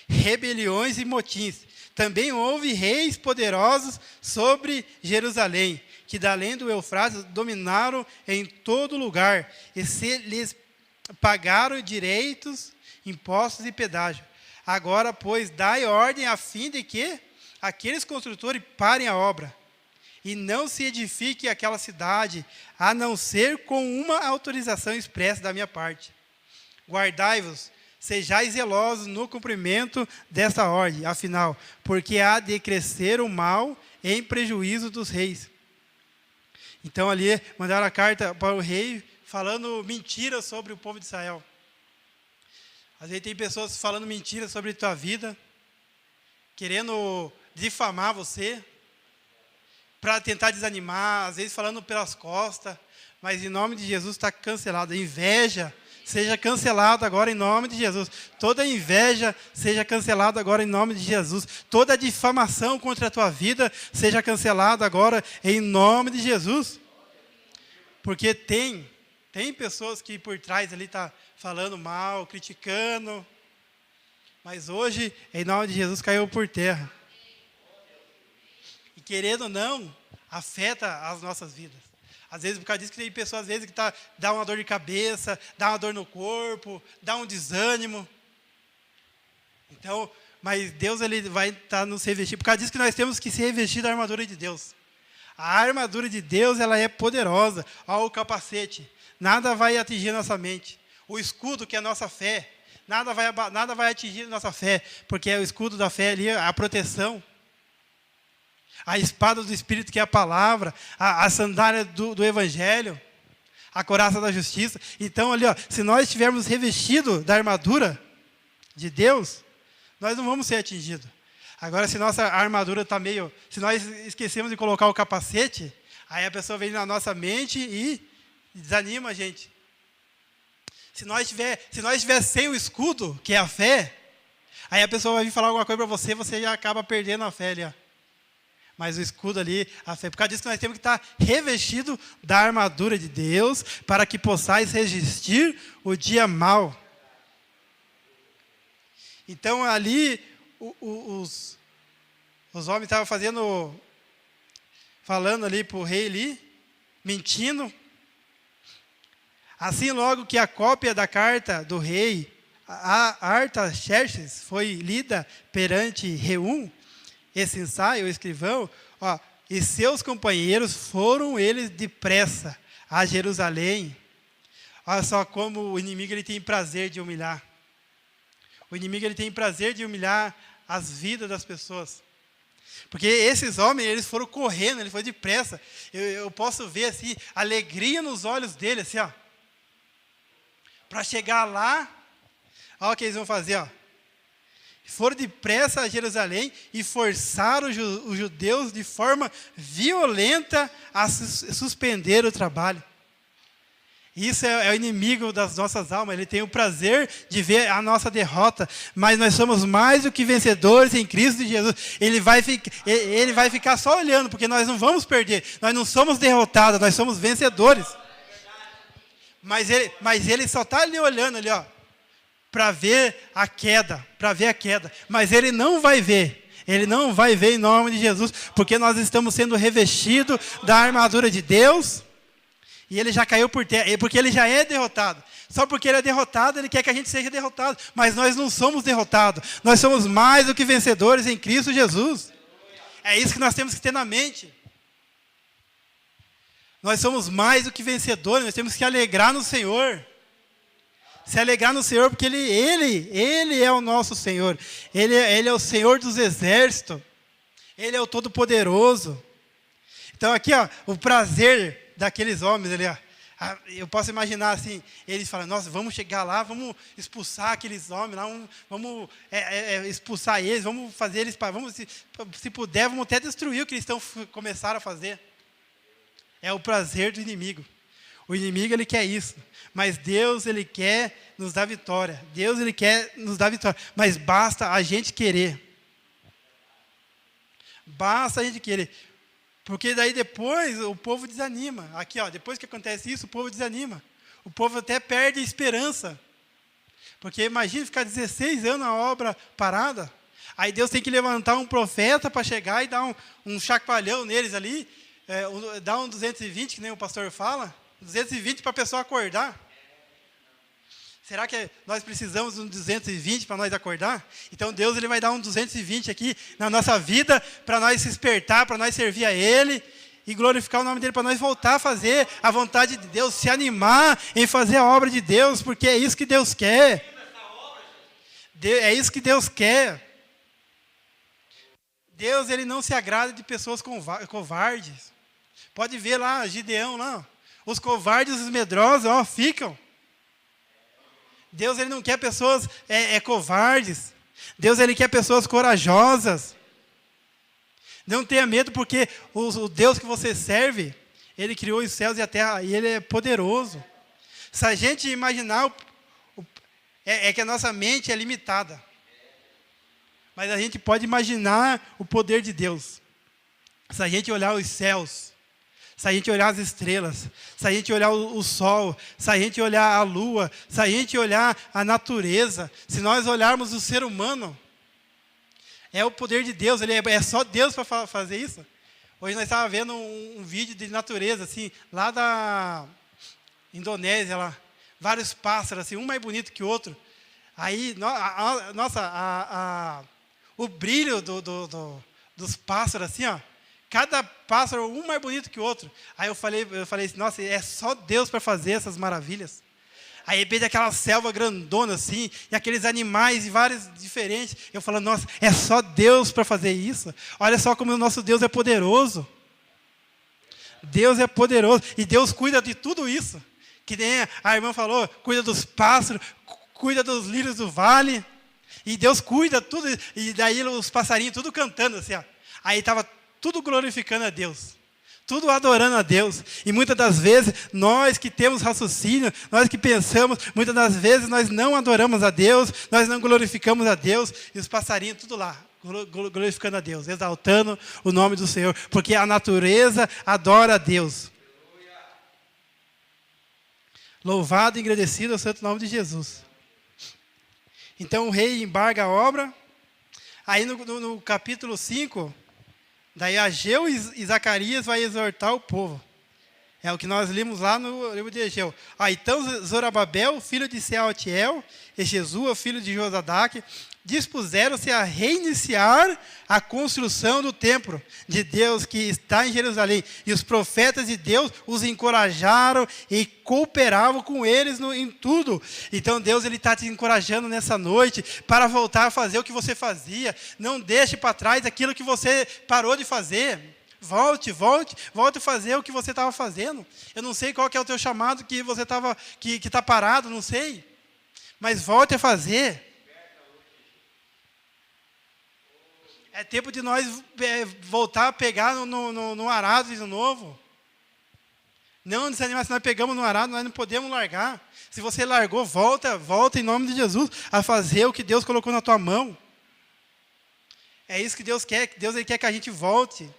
Rebeliões e motins. Também houve reis poderosos sobre Jerusalém, que da além do Eufrates dominaram em todo lugar, e se lhes pagaram direitos, impostos e pedágio. Agora, pois, dai ordem a fim de que aqueles construtores parem a obra, e não se edifique aquela cidade, a não ser com uma autorização expressa da minha parte. Guardai-vos, sejais zelosos no cumprimento desta ordem, afinal, porque há de crescer o mal em prejuízo dos reis. Então ali mandaram a carta para o rei falando mentiras sobre o povo de Israel. Às vezes tem pessoas falando mentiras sobre a tua vida, querendo difamar você, para tentar desanimar, às vezes falando pelas costas, mas em nome de Jesus está cancelado. A inveja seja cancelado agora em nome de Jesus. Toda inveja seja cancelada agora em nome de Jesus. Toda difamação contra a tua vida seja cancelada agora em nome de Jesus. Porque tem pessoas que por trás ali tá falando mal, criticando, mas hoje, em nome de Jesus, caiu por terra. E querendo ou não, afeta as nossas vidas. Às vezes, por causa disso, que tem pessoas, às vezes, que dá uma dor de cabeça, dá uma dor no corpo, dá um desânimo. Então, mas Deus ele vai estar nos revestindo. Por causa disso que nós temos que se revestir da armadura de Deus. A armadura de Deus, ela é poderosa. Olha o capacete. Nada vai atingir a nossa mente. O escudo, que é a nossa fé. Nada vai atingir a nossa fé, porque é o escudo da fé ali, a proteção. A espada do Espírito, que é a palavra, a sandália do Evangelho, a couraça da justiça. Então, ali, ó, se nós estivermos revestidos da armadura de Deus, nós não vamos ser atingidos. Agora, se nossa armadura está meio... Se nós esquecemos de colocar o capacete, aí a pessoa vem na nossa mente e desanima a gente. Se nós estiver sem o escudo, que é a fé, aí a pessoa vai vir falar alguma coisa para você, você já acaba perdendo a fé ali, ó. Mas o escudo ali, a fé. Por causa disso que nós temos que estar revestido da armadura de Deus, para que possais resistir o dia mau. Então ali, os homens estavam falando ali para o rei ali, mentindo. Assim logo que a cópia da carta do rei, a Artaxerxes, foi lida perante Reum, esse ensaio, o escrivão, ó, e seus companheiros foram eles depressa a Jerusalém. Olha só como o inimigo ele tem prazer de humilhar. O inimigo ele tem prazer de humilhar as vidas das pessoas. Porque esses homens, eles foram correndo, eles foram depressa. Eu posso ver assim, alegria nos olhos deles, assim, ó. Para chegar lá, olha o que eles vão fazer, ó. Foram depressa a Jerusalém e forçaram os judeus de forma violenta a suspender o trabalho. Isso é o inimigo das nossas almas. Ele tem o prazer de ver a nossa derrota. Mas nós somos mais do que vencedores em Cristo Jesus. Ele vai ficar só olhando, porque nós não vamos perder. Nós não somos derrotados, nós somos vencedores. Mas ele só está ali olhando ali, ó, para ver a queda, mas ele não vai ver em nome de Jesus, porque nós estamos sendo revestidos da armadura de Deus, e ele já caiu por terra, porque ele já é derrotado. Só porque ele é derrotado, ele quer que a gente seja derrotado, mas nós não somos derrotados, nós somos mais do que vencedores em Cristo Jesus. É isso que nós temos que ter na mente. Nós somos mais do que vencedores, nós temos que alegrar no Senhor. Se alegrar no Senhor, porque Ele é o nosso Senhor. Ele é o Senhor dos exércitos. Ele é o Todo-Poderoso. Então aqui, ó, o prazer daqueles homens ali, ó. Eu posso imaginar assim, eles falam, nossa, vamos chegar lá, vamos expulsar aqueles homens lá, vamos expulsar eles, vamos fazer eles, se puder, vamos até destruir o que eles começaram a fazer. É o prazer do inimigo. O inimigo, ele quer isso. Mas Deus, ele quer nos dar vitória. Deus, ele quer nos dar vitória. Mas basta a gente querer. Basta a gente querer. Porque daí depois o povo desanima. Aqui, ó, depois que acontece isso, o povo desanima. O povo até perde a esperança. Porque imagina ficar 16 anos a obra parada. Aí Deus tem que levantar um profeta para chegar e dar um chacoalhão neles ali. Dar um 220, que nem o pastor fala. 220 para a pessoa acordar. Será que nós precisamos de um 220 para nós acordar? Então Deus, ele vai dar um 220 aqui na nossa vida para nós se despertar, para nós servir a Ele e glorificar o nome dEle, para nós voltar a fazer a vontade de Deus, se animar em fazer a obra de Deus, porque é isso que Deus quer. É isso que Deus quer. Deus, ele não se agrada de pessoas covardes. Pode ver lá, Gideão lá, os covardes e os medrosos, ó, ficam. Deus, ele não quer pessoas covardes. Deus, ele quer pessoas corajosas. Não tenha medo, porque o Deus que você serve, ele criou os céus e a terra, e ele é poderoso. Se a gente imaginar, que a nossa mente é limitada. Mas a gente pode imaginar o poder de Deus. Se a gente olhar os céus, se a gente olhar as estrelas, se a gente olhar o sol, se a gente olhar a lua, se a gente olhar a natureza, se nós olharmos o ser humano, é o poder de Deus, é só Deus para fazer isso. Hoje nós estávamos vendo um vídeo de natureza, assim, lá da Indonésia, lá, vários pássaros, assim, um mais bonito que o outro. Aí, o brilho dos pássaros, assim, ó. Cada pássaro, um mais bonito que o outro. Aí eu falei assim, nossa, é só Deus para fazer essas maravilhas. Aí veio aquela selva grandona assim, e aqueles animais, e vários diferentes. Eu falo, nossa, é só Deus para fazer isso? Olha só como o nosso Deus é poderoso. Deus é poderoso, e Deus cuida de tudo isso. Que nem a irmã falou, cuida dos pássaros, cuida dos lírios do vale. E Deus cuida tudo, e daí os passarinhos tudo cantando assim, ó. Aí estava tudo glorificando a Deus, tudo adorando a Deus. E muitas das vezes, nós que temos raciocínio, nós que pensamos, muitas das vezes nós não adoramos a Deus, nós não glorificamos a Deus, e os passarinhos tudo lá, glorificando a Deus, exaltando o nome do Senhor, porque a natureza adora a Deus. Louvado e agradecido ao santo nome de Jesus. Então o rei embarga a obra. Aí no capítulo 5, daí Ageu e Zacarias vai exortar o povo. É o que nós lemos lá no livro de Ageu. Então Zorobabel, filho de Sealtiel, e Jesua, filho de Josadaque, dispuseram-se a reiniciar a construção do templo de Deus que está em Jerusalém. E os profetas de Deus os encorajaram e cooperavam com eles em tudo. Então Deus está te encorajando nessa noite para voltar a fazer o que você fazia. Não deixe para trás aquilo que você parou de fazer. Volte a fazer o que você estava fazendo. Eu não sei qual que é o teu chamado que você que está parado, não sei. Mas volte a fazer. É tempo de nós voltar a pegar no arado de novo. Não desanimar, se nós pegamos no arado, nós não podemos largar. Se você largou, volta em nome de Jesus a fazer o que Deus colocou na tua mão. É isso que Deus quer. Deus, ele quer que a gente volte.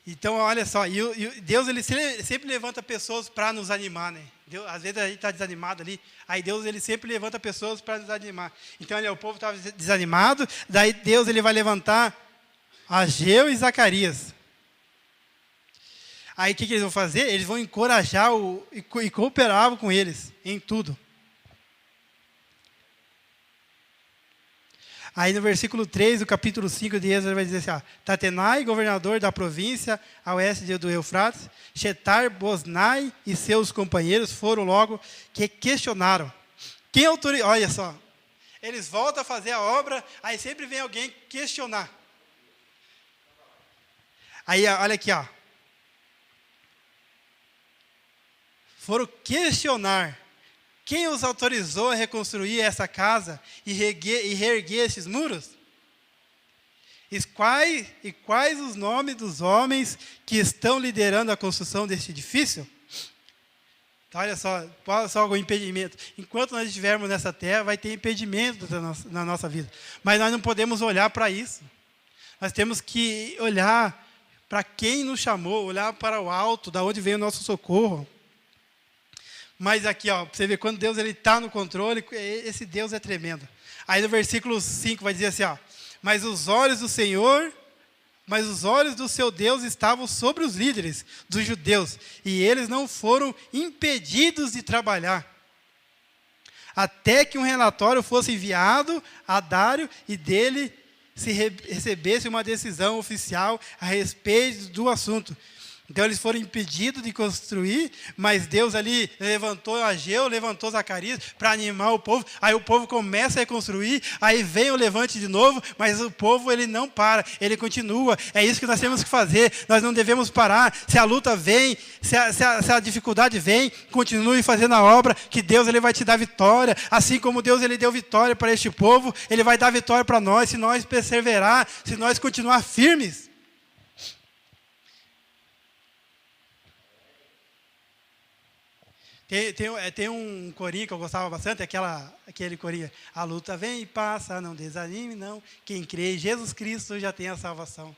Então, olha só, e Deus, ele sempre levanta pessoas para nos animar, né? Deus, às vezes a gente está desanimado ali, aí Deus, ele sempre levanta pessoas para nos animar. Então, olha, o povo estava desanimado, daí Deus, ele vai levantar Ageu e Zacarias. Aí, o que eles vão fazer? Eles vão encorajar e cooperavam com eles em tudo. Aí no versículo 3 do capítulo 5 de Êxodo, ele vai dizer assim, ó, Tatenai, governador da província a oeste do Eufrates, Shetar-Boznai e seus companheiros foram logo que questionaram. Quem autorizou? Olha só, eles voltam a fazer a obra, aí sempre vem alguém questionar. Aí, olha aqui, ó. Foram questionar. Quem os autorizou a reconstruir essa casa e reerguer esses muros? E quais os nomes dos homens que estão liderando a construção deste edifício? Então, olha só algum impedimento. Enquanto nós estivermos nessa terra, vai ter impedimento na nossa vida. Mas nós não podemos olhar para isso. Nós temos que olhar para quem nos chamou, olhar para o alto, da onde vem o nosso socorro. Mas aqui, ó, você vê, quando Deus está no controle, esse Deus é tremendo. Aí no versículo 5 vai dizer assim, ó, mas os olhos do seu Deus estavam sobre os líderes dos judeus, e eles não foram impedidos de trabalhar, até que um relatório fosse enviado a Dário e dele se recebesse uma decisão oficial a respeito do assunto. Então eles foram impedidos de construir, mas Deus ali levantou Ageu, levantou Zacarias para animar o povo. Aí o povo começa a reconstruir, aí vem o levante de novo, mas o povo ele não para, ele continua. É isso que nós temos que fazer, nós não devemos parar. Se a luta vem, se a dificuldade vem, continue fazendo a obra, que Deus ele vai te dar vitória. Assim como Deus ele deu vitória para este povo, ele vai dar vitória para nós, se nós perseverar, se nós continuar firmes. Tem um corinho que eu gostava bastante, aquele corinho. A luta vem e passa, não desanime, não. Quem crê em Jesus Cristo já tem a salvação.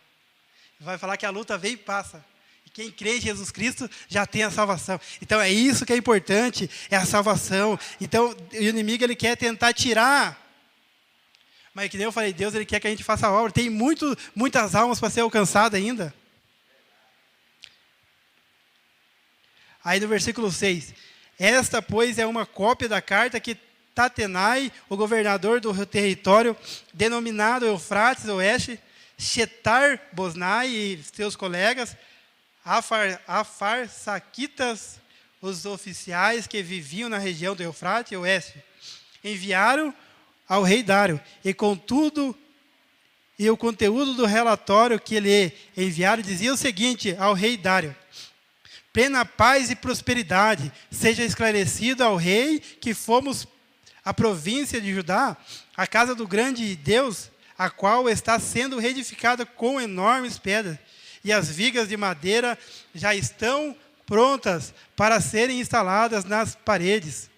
Vai falar que a luta vem e passa. E quem crê em Jesus Cristo já tem a salvação. Então é isso que é importante, é a salvação. Então o inimigo ele quer tentar tirar. Mas que nem eu falei, Deus ele quer que a gente faça a obra. Tem muitas almas para ser alcançadas ainda. Aí no versículo 6. Esta, pois, é uma cópia da carta que Tatenai, o governador do território, denominado Eufrates Oeste, Shetar-Boznai e seus colegas, Afarsaquitas, os oficiais que viviam na região do Eufrates Oeste, enviaram ao rei Dário, e o conteúdo do relatório que lhe enviaram dizia o seguinte ao rei Dário: plena paz e prosperidade, seja esclarecido ao rei que fomos a província de Judá, a casa do grande Deus, a qual está sendo reedificada com enormes pedras, e as vigas de madeira já estão prontas para serem instaladas nas paredes.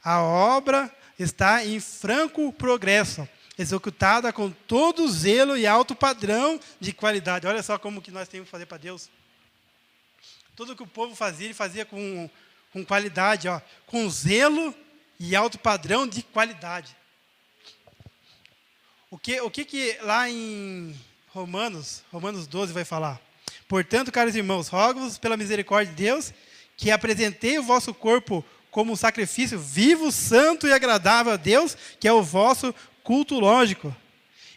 A obra está em franco progresso, executada com todo zelo e alto padrão de qualidade. Olha só como que nós temos que fazer para Deus. Tudo que o povo fazia, ele fazia com qualidade, ó, com zelo e alto padrão de qualidade. O que lá em Romanos 12 vai falar? Portanto, caros irmãos, rogo-vos pela misericórdia de Deus, que apresentei o vosso corpo como um sacrifício vivo, santo e agradável a Deus, que é o vosso culto lógico.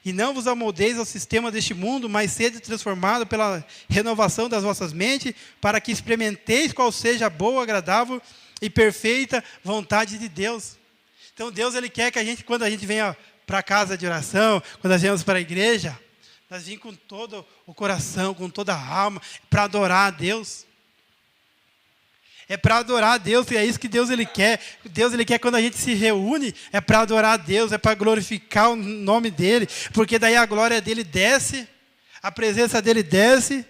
E não vos amoldeis ao sistema deste mundo, mas sede transformado pela renovação das vossas mentes, para que experimenteis qual seja a boa, agradável e perfeita vontade de Deus. Então Deus ele quer que a gente, quando a gente venha para a casa de oração, quando nós viemos para a igreja, nós vimos com todo o coração, com toda a alma, para adorar a Deus. É para adorar a Deus, e é isso que Deus ele quer. Deus ele quer quando a gente se reúne, é para adorar a Deus, é para glorificar o nome dele, porque daí a glória dele desce, a presença dele desce,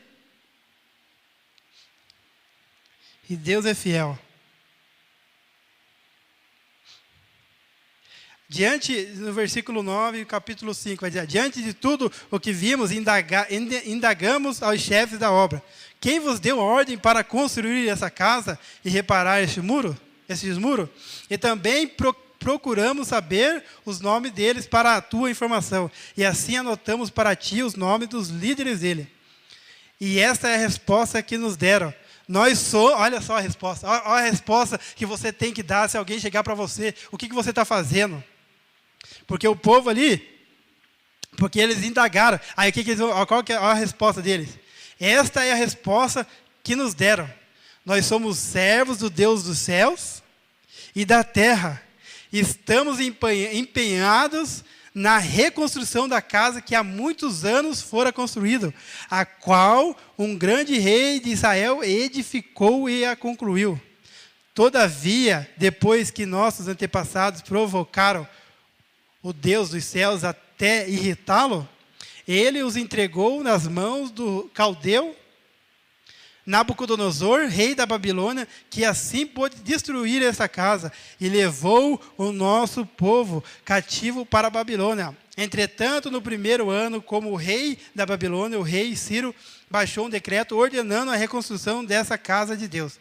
e Deus é fiel. No versículo 9, capítulo 5, vai dizer: diante de tudo o que vimos, indagamos aos chefes da obra: quem vos deu ordem para construir essa casa e reparar esses muros? E também procuramos saber os nomes deles para a tua informação. E assim anotamos para ti os nomes dos líderes dele. E esta é a resposta que nos deram. Olha só a resposta. Olha a resposta que você tem que dar se alguém chegar para você. O que você está fazendo? Porque o povo ali, Porque eles indagaram. Aí qual que é a resposta deles? Esta é a resposta que nos deram. Nós somos servos do Deus dos céus e da terra. Estamos empenhados na reconstrução da casa que há muitos anos fora construída, a qual um grande rei de Israel edificou e a concluiu. Todavia, depois que nossos antepassados provocaram o Deus dos céus até irritá-lo, ele os entregou nas mãos do caldeu Nabucodonosor, rei da Babilônia, que assim pôde destruir essa casa e levou o nosso povo cativo para a Babilônia. Entretanto, no primeiro ano, como rei da Babilônia, o rei Ciro baixou um decreto ordenando a reconstrução dessa casa de Deus.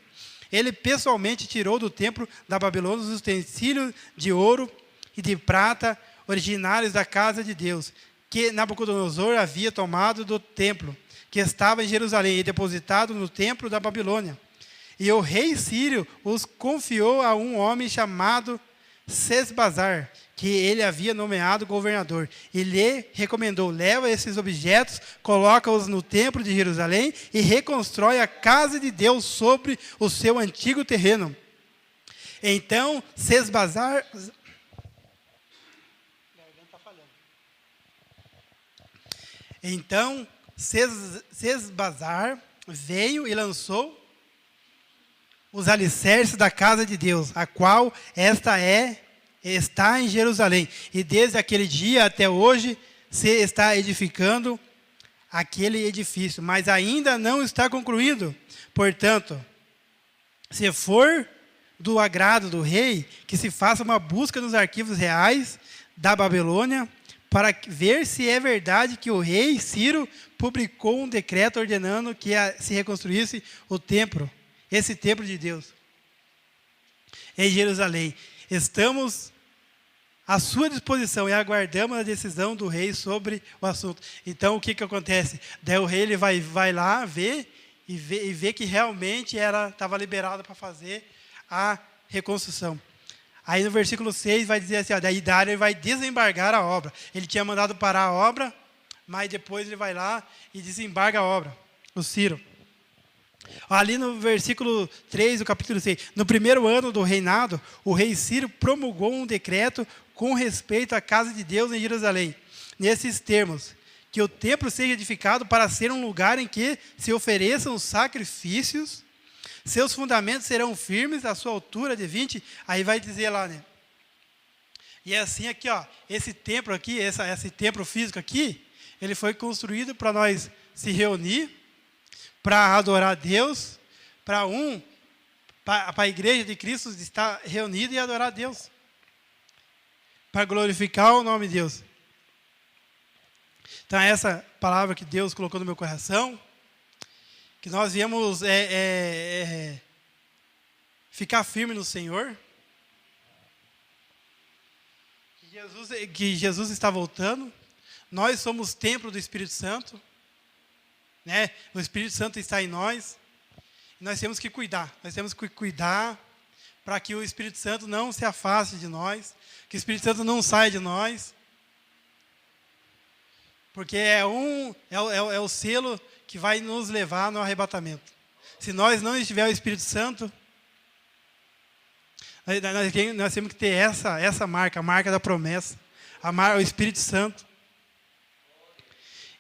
Ele pessoalmente tirou do templo da Babilônia os utensílios de ouro e de prata originários da casa de Deus, que Nabucodonosor havia tomado do templo, que estava em Jerusalém, e depositado no templo da Babilônia. E o rei Sírio os confiou a um homem chamado Sesbazar, que ele havia nomeado governador. E lhe recomendou: leva esses objetos, coloca-os no templo de Jerusalém e reconstrói a casa de Deus sobre o seu antigo terreno. Então Sesbazar... Então Sesbazar veio e lançou os alicerces da casa de Deus, a qual está em Jerusalém. E desde aquele dia até hoje se está edificando aquele edifício, mas ainda não está concluído. Portanto, se for do agrado do rei, que se faça uma busca nos arquivos reais da Babilônia, para ver se é verdade que o rei Ciro publicou um decreto ordenando que se reconstruísse o templo, esse templo de Deus, em Jerusalém. Estamos à sua disposição e aguardamos a decisão do rei sobre o assunto. Então, o que acontece? Daí o rei ele vai lá ver e vê que realmente estava liberado para fazer a reconstrução. Aí no versículo 6 vai dizer assim, daí Dário vai desembargar a obra. Ele tinha mandado parar a obra, mas depois ele vai lá e desembarga a obra, o Ciro. Ali no versículo 3 do capítulo 6, no primeiro ano do reinado, o rei Ciro promulgou um decreto com respeito à casa de Deus em Jerusalém. Nesses termos, que o templo seja edificado para ser um lugar em que se ofereçam sacrifícios. Seus fundamentos serão firmes, a sua altura de 20, aí vai dizer lá, né? E é assim aqui, ó, esse templo aqui, esse templo físico aqui, ele foi construído para nós se reunir, para adorar a Deus, para a igreja de Cristo estar reunida e adorar a Deus, para glorificar o nome de Deus. Então, essa palavra que Deus colocou no meu coração, que nós viemos ficar firme no Senhor, que Jesus está voltando, nós somos templo do Espírito Santo, né? O Espírito Santo está em nós, e nós temos que cuidar para que o Espírito Santo não se afaste de nós, que o Espírito Santo não saia de nós, porque é o selo que vai nos levar no arrebatamento. Se nós não estiver o Espírito Santo, nós temos que ter essa marca, a marca da promessa, o Espírito Santo.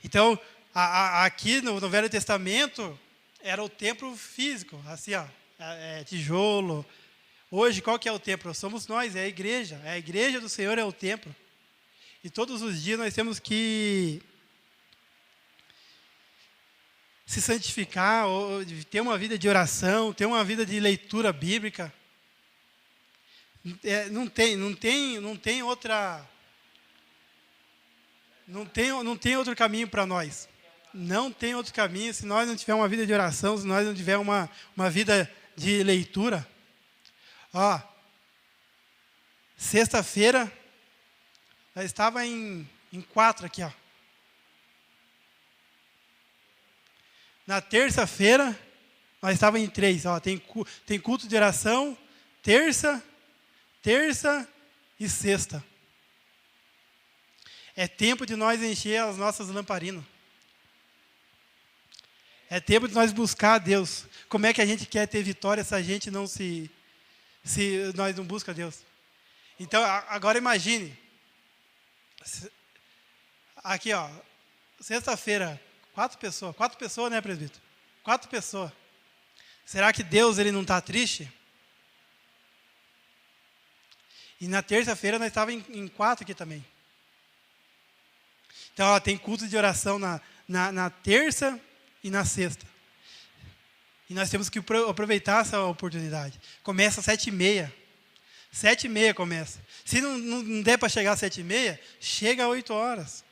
Então, aqui no Velho Testamento, era o templo físico, assim, ó, tijolo. Hoje, qual que é o templo? Somos nós, é a igreja do Senhor é o templo. E todos os dias nós temos que se santificar, ou ter uma vida de oração, ter uma vida de leitura bíblica. Não tem outro caminho para nós. Não tem outro caminho se nós não tivermos uma vida de oração, se nós não tivermos uma vida de leitura. Ó, sexta-feira, nós estava em 4 aqui, ó. Na terça-feira, nós estávamos em 3. Ó, tem culto de oração, terça e sexta. É tempo de nós encher as nossas lamparinas. É tempo de nós buscar a Deus. Como é que a gente quer ter vitória se a gente não se nós não busca a Deus? Então, agora imagine. Aqui, ó. Sexta-feira, 4 pessoas, né, presbítero? 4 pessoas. Será que Deus ele não está triste? E na terça-feira nós estávamos em 4 aqui também. Então, ó, tem culto de oração na terça e na sexta. E nós temos que aproveitar essa oportunidade. Começa às 7h30. 7h30 começa. Se não der para chegar às 7h30, chega às 8 horas.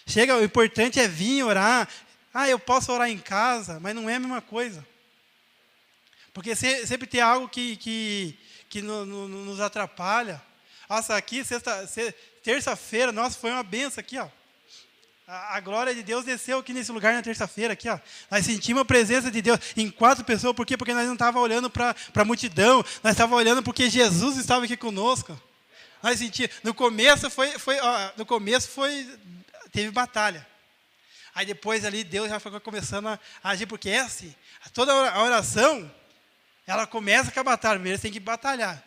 O importante é vir orar. Eu posso orar em casa, mas não é a mesma coisa. Porque sempre tem algo que nos atrapalha. Nossa, aqui, terça-feira, nossa, foi uma benção aqui, ó. A glória de Deus desceu aqui nesse lugar na terça-feira, aqui, ó. Nós sentimos a presença de Deus em 4 pessoas. Por quê? Porque nós não estávamos olhando para a multidão. Nós estávamos olhando porque Jesus estava aqui conosco. Nós sentimos. No começo teve batalha. Aí depois ali Deus já foi começando a agir, porque é assim. Toda a oração, ela começa com a batalha. Primeiro você tem que batalhar.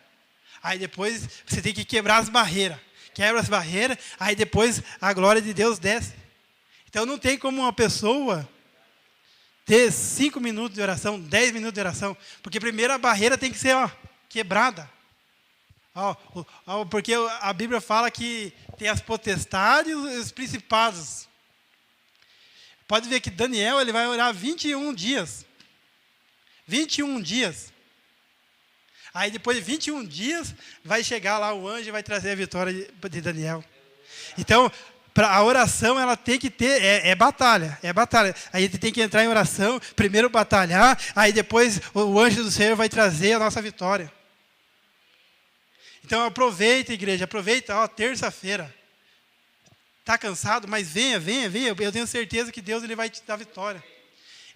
Aí depois você tem que quebrar as barreiras. Quebra as barreiras, aí depois a glória de Deus desce. Então não tem como uma pessoa ter 5 minutos de oração, 10 minutos de oração, porque primeiro a barreira tem que ser quebrada. Porque a Bíblia fala que tem as potestades e os principados. Pode ver que Daniel ele vai orar 21 dias. 21 dias. Aí depois de 21 dias, vai chegar lá o anjo e vai trazer a vitória de Daniel. Então, a oração ela tem que ter, é batalha. Aí a gente tem que entrar em oração, primeiro batalhar, aí depois o anjo do Senhor vai trazer a nossa vitória. Então aproveita, igreja, terça-feira. Está cansado? Mas venha. Eu tenho certeza que Deus ele vai te dar vitória.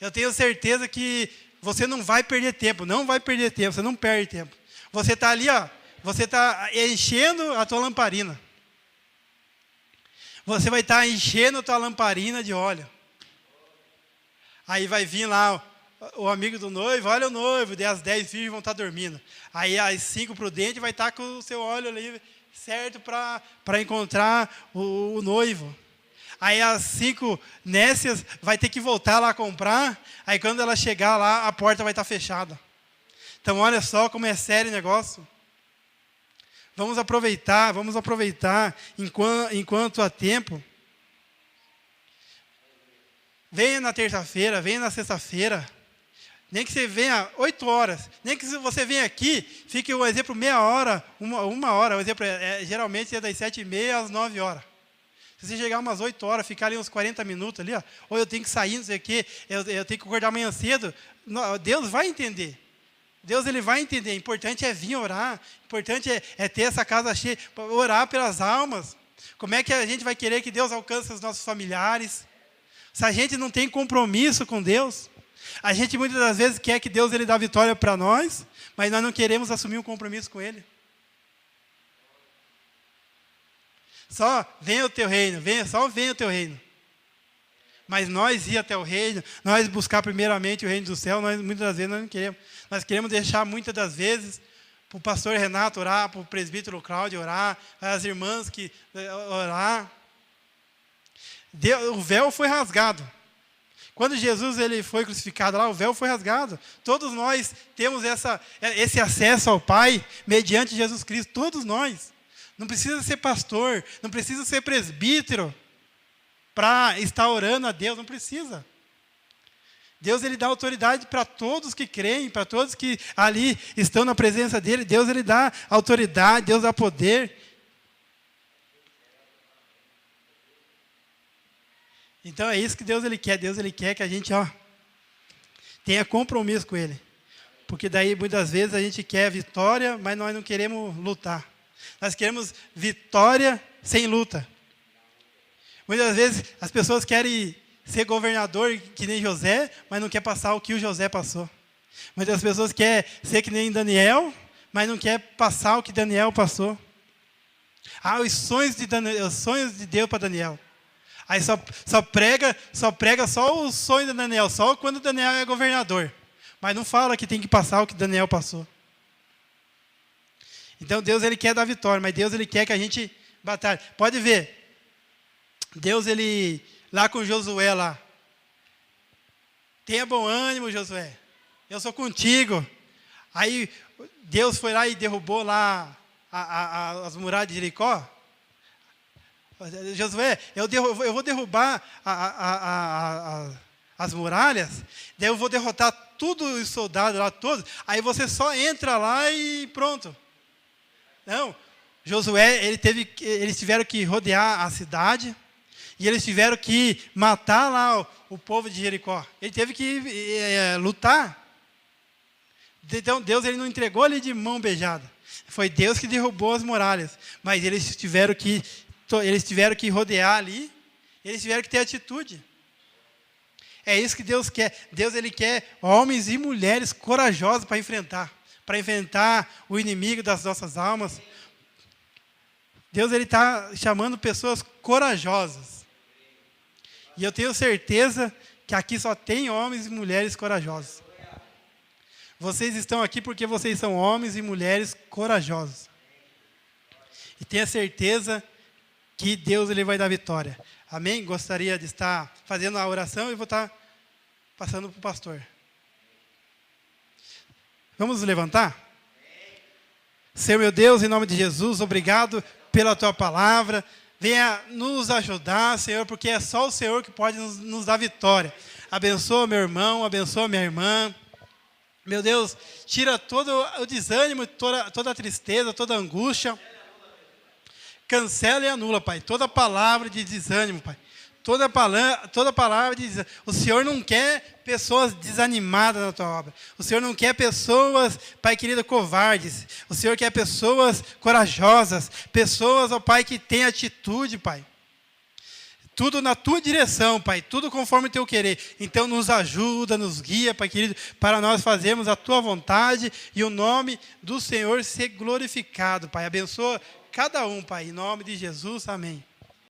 Eu tenho certeza que você não vai perder tempo, você não perde tempo. Você está ali, você está enchendo a tua lamparina. Você vai estar enchendo a tua lamparina de óleo. Aí vai vir lá o amigo do noivo, olha o noivo, daí as 10 virgens vão estar dormindo. Aí as 5 prudentes vai estar com o seu óleo ali certo para encontrar o noivo. Aí as 5 nécias vai ter que voltar lá a comprar. Aí quando ela chegar lá, a porta vai estar fechada. Então olha só como é sério o negócio. Vamos aproveitar enquanto há tempo. Venha na terça-feira, venha na sexta-feira. Nem que você venha 8 horas. Nem que você venha aqui, fique, um exemplo, meia hora, uma hora. O exemplo geralmente é das 7h30 às 9 horas. Se você chegar umas 8 horas, ficar ali uns 40 minutos ali, ou eu tenho que sair, não sei o quê, eu tenho que acordar amanhã cedo, Deus vai entender. Deus ele vai entender. O importante é vir orar. O importante é ter essa casa cheia, orar pelas almas. Como é que a gente vai querer que Deus alcance os nossos familiares? Se a gente não tem compromisso com Deus, a gente muitas das vezes quer que Deus ele dá vitória para nós, mas nós não queremos assumir um compromisso com Ele. Só venha o teu reino, venha o teu reino. Mas nós ir até o reino, nós buscar primeiramente o reino do céu, muitas das vezes nós não queremos. Nós queremos deixar muitas das vezes para o pastor Renato orar, para o presbítero Cláudio orar, as irmãs que orar. O véu foi rasgado. Quando Jesus ele foi crucificado lá, o véu foi rasgado. Todos nós temos esse acesso ao Pai mediante Jesus Cristo, todos nós. Não precisa ser pastor, não precisa ser presbítero para estar orando a Deus, não precisa. Deus ele dá autoridade para todos que creem, para todos que ali estão na presença dele. Deus ele dá autoridade, Deus dá poder. Então é isso que Deus ele quer. Deus ele quer que a gente tenha compromisso com Ele. Porque daí muitas vezes a gente quer vitória, mas nós não queremos lutar. Nós queremos vitória sem luta. Muitas vezes as pessoas querem ser governador que nem José, mas não quer passar o que o José passou. Muitas pessoas querem ser que nem Daniel, mas não quer passar o que Daniel passou. Ah, os sonhos de Deus para Daniel. Aí só prega só o sonho de Daniel, só quando Daniel é governador. Mas não fala que tem que passar o que Daniel passou. Então Deus ele quer dar vitória, mas Deus ele quer que a gente batalhe. Pode ver, Deus ele, lá com Josué lá, tenha bom ânimo, Josué, eu sou contigo. Aí Deus foi lá e derrubou lá as muralhas de Jericó. Josué, eu vou derrubar as muralhas, daí eu vou derrotar todos os soldados lá, todos, aí você só entra lá e pronto. Não, Josué, eles tiveram que rodear a cidade, e eles tiveram que matar lá o povo de Jericó. Ele teve que lutar. Então Deus ele não entregou ele de mão beijada. Foi Deus que derrubou as muralhas, mas eles tiveram que rodear ali, eles tiveram que ter atitude. É isso que Deus quer. Deus ele quer homens e mulheres corajosos para enfrentar o inimigo das nossas almas. Deus ele está chamando pessoas corajosas. E eu tenho certeza que aqui só tem homens e mulheres corajosos. Vocês estão aqui porque vocês são homens e mulheres corajosos. E tenha certeza que Deus ele vai dar vitória. Amém? Gostaria de estar fazendo a oração e vou estar passando para o pastor. Vamos nos levantar? Senhor meu Deus, em nome de Jesus, obrigado pela tua palavra. Venha nos ajudar, Senhor, porque é só o Senhor que pode nos dar vitória. Abençoa meu irmão, abençoa minha irmã. Meu Deus, tira todo o desânimo, toda a tristeza, toda a angústia. Cancela e anula, Pai, toda palavra de desânimo, Pai. Toda palavra de desânimo. O Senhor não quer pessoas desanimadas na tua obra. O Senhor não quer pessoas, Pai querido, covardes. O Senhor quer pessoas corajosas. Pessoas, ó Pai, que têm atitude, Pai. Tudo na tua direção, Pai. Tudo conforme o teu querer. Então nos ajuda, nos guia, Pai querido, para nós fazermos a tua vontade e o nome do Senhor ser glorificado, Pai. Abençoa cada um, Pai. Em nome de Jesus, amém.